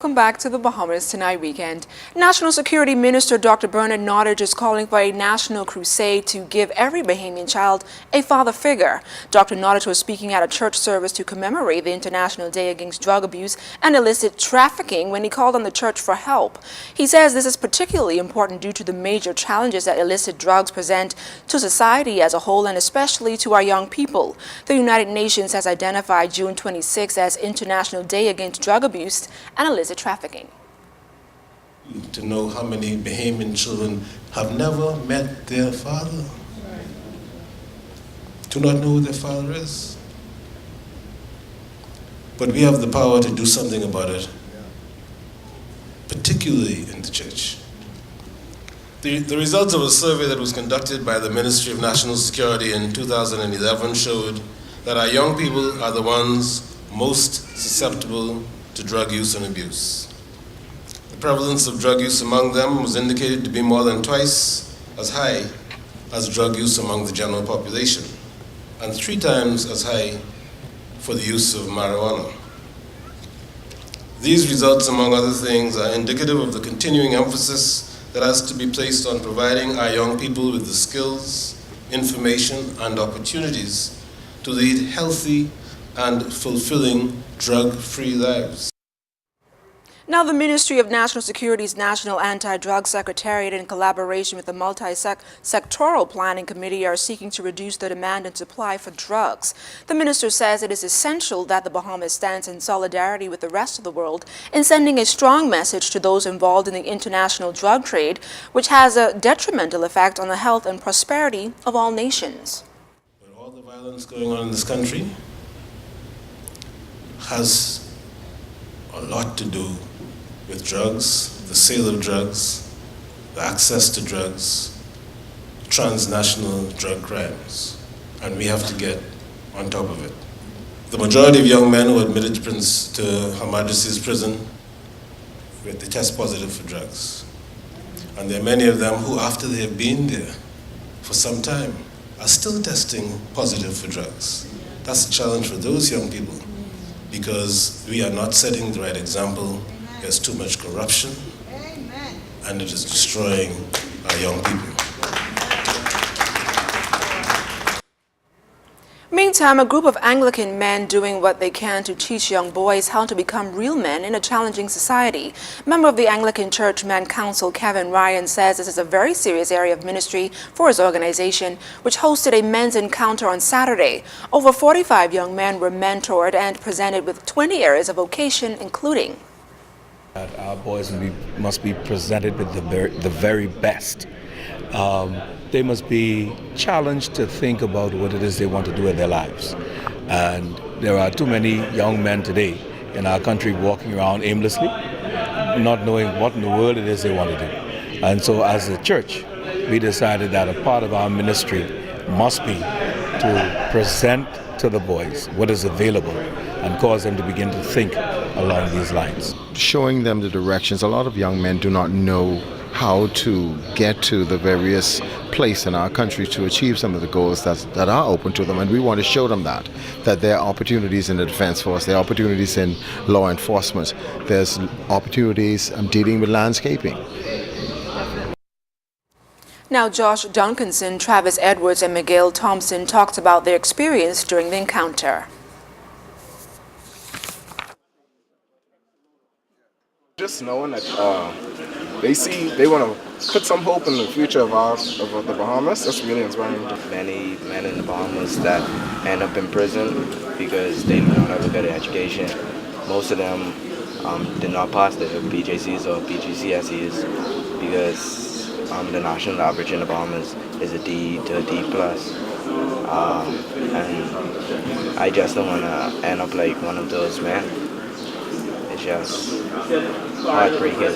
Welcome back to the Bahamas Tonight Weekend. National Security Minister Dr. Bernard Nottage is calling for a national crusade to give every Bohemian child a father figure. Dr. Nottage was speaking at a church service to commemorate the International Day Against Drug Abuse and Illicit Trafficking when he called on the church for help. He says this is particularly important due to the major challenges that illicit drugs present to society as a whole and especially to our young people. The United Nations has identified June 26 as International Day Against Drug Abuse and Illicit Trafficking. To know how many Bohemian children have never met their father, do not know who their father is. But we have the power to do something about it, particularly in the church. The results of a survey that was conducted by the Ministry of National Security in 2011 showed that our young people are the ones most susceptible to drug use and abuse. The prevalence of drug use among them was indicated to be more than twice as high as drug use among the general population, and 3 times as high for the use of marijuana. These results, among other things, are indicative of the continuing emphasis that has to be placed on providing our young people with the skills, information, and opportunities to lead healthy and fulfilling drug-free lives. Now, the Ministry of National Security's National Anti-Drug Secretariat, in collaboration with the Multi-Sectoral Planning Committee, are seeking to reduce the demand and supply for drugs. The minister says it is essential that the Bahamas stands in solidarity with the rest of the world in sending a strong message to those involved in the international drug trade, which has a detrimental effect on the health and prosperity of all nations. But all the violence going on in this country has a lot to do with drugs, the sale of drugs, the access to drugs, transnational drug crimes, and we have to get on top of it. The majority of young men who are admitted to Her Majesty's prison, they test positive for drugs. And there are many of them who, after they have been there for some time, are still testing positive for drugs. That's a challenge for those young people, because we are not setting the right example. There's too much corruption, and it is destroying our young people. Meantime, a group of Anglican men doing what they can to teach young boys how to become real men in a challenging society. Member of the Anglican Church Men Council, Kevin Ryan, says this is a very serious area of ministry for his organization, which hosted a men's encounter on Saturday. Over 45 young men were mentored and presented with 20 areas of vocation, including our boys must be presented with the very best. They must be challenged to think about what it is they want to do in their lives. And there are too many young men today in our country walking around aimlessly, not knowing what in the world it is they want to do. And so as a church, we decided that a part of our ministry must be to present to the boys what is available and cause them to begin to think along these lines. Showing them the directions. A lot of young men do not know how to get to the various places in our country to achieve some of the goals that are open to them, and we want to show them that there are opportunities in the defense force, there are opportunities in law enforcement, there's opportunities dealing with landscaping. Now, Josh Duncanson, Travis Edwards, and Miguel Thompson talked about their experience during the encounter. Just knowing that they want to put some hope in the future of the Bahamas, that's really inspiring. Many men in the Bahamas that end up in prison because they don't have a good education. Most of them did not pass the BJCs or BGCSEs because the national average in the Bahamas is a D to a D+. And I just don't want to end up like one of those men. It's just heartbreaking.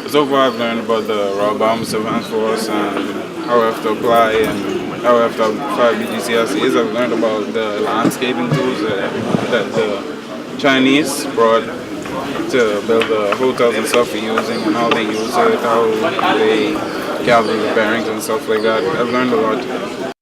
So far I've learned about the Royal Bahamas Defense Force and how I have to apply and how I have to apply BGCSEs. I've learned about the landscaping tools that the Chinese brought to build the hotels and stuff we're using and how they use it, how they calculate the bearings and stuff like that. I've learned a lot.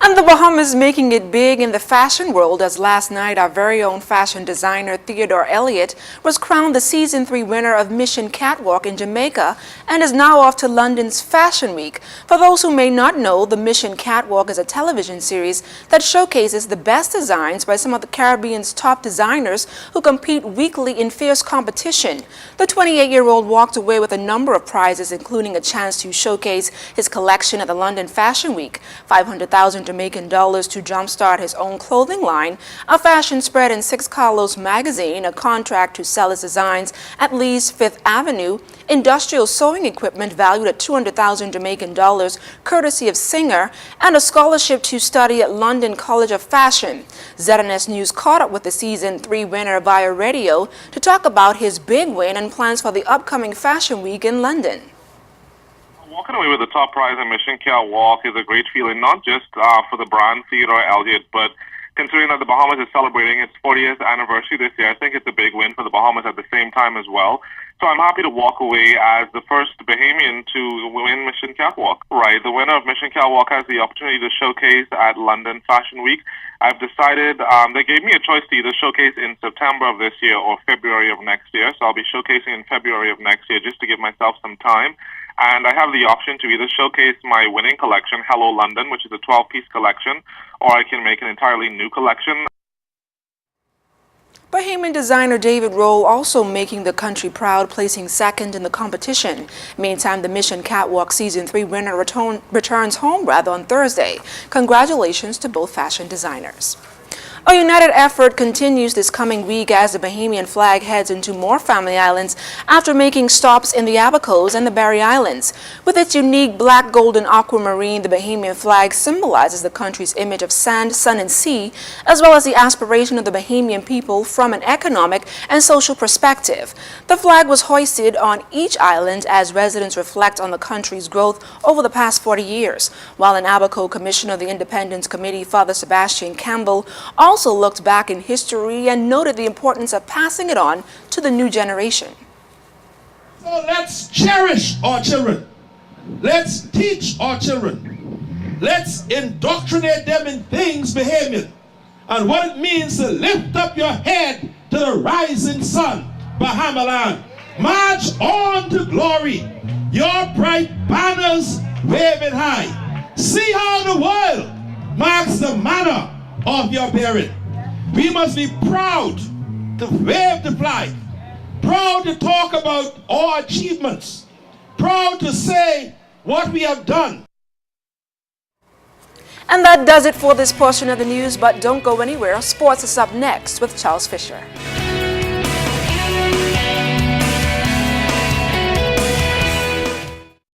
And the Bahamas making it big in the fashion world, as last night our very own fashion designer Theodore Elliott was crowned the Season 3 winner of Mission Catwalk in Jamaica and is now off to London's Fashion Week. For those who may not know, the Mission Catwalk is a television series that showcases the best designs by some of the Caribbean's top designers who compete weekly in fierce competition. The 28-year-old walked away with a number of prizes, including a chance to showcase his collection at the London Fashion Week, $500,000 Jamaican dollars to jumpstart his own clothing line, a fashion spread in Six Carlos magazine, a contract to sell his designs at Lee's Fifth Avenue, industrial sewing equipment valued at $200,000 Jamaican dollars courtesy of Singer, and a scholarship to study at London College of Fashion. ZNS News caught up with the Season 3 winner via radio to talk about his big win and plans for the upcoming Fashion Week in London. Walking away with the top prize in Mission Catwalk is a great feeling, not just for the brand Theodore Elliott, but considering that the Bahamas is celebrating its 40th anniversary this year, I think it's a big win for the Bahamas at the same time as well. So I'm happy to walk away as the first Bohemian to win Mission Catwalk. Right, the winner of Mission Catwalk has the opportunity to showcase at London Fashion Week. I've decided, they gave me a choice to either showcase in September of this year or February of next year. So I'll be showcasing in February of next year just to give myself some time. And I have the option to either showcase my winning collection, Hello London, which is a 12-piece collection, or I can make an entirely new collection. Bohemian designer David Roll also making the country proud, placing second in the competition. Meantime, the Mission Catwalk Season 3 winner returns home on Thursday. Congratulations to both fashion designers. A united effort continues this coming week as the Bohemian flag heads into more family islands after making stops in the Abacos and the Barry Islands. With its unique black, golden aquamarine, the Bohemian flag symbolizes the country's image of sand, sun, and sea, as well as the aspiration of the Bohemian people from an economic and social perspective. The flag was hoisted on each island as residents reflect on the country's growth over the past 40 years, while an Abaco Commissioner of the Independence Committee, Father Sebastian Campbell, also looked back in history and noted the importance of passing it on to the new generation. So let's cherish our children. Let's teach our children. Let's indoctrinate them in things Bohemian and what it means to lift up your head to the rising sun, Bahamaland. March on to glory, your bright banners waving high. See how the world marks the manner of your bearing. We must be proud to wave the flag, proud to talk about our achievements, proud to say what we have done. And that does it for this portion of the news, but don't go anywhere. Sports is up next with Charles Fisher.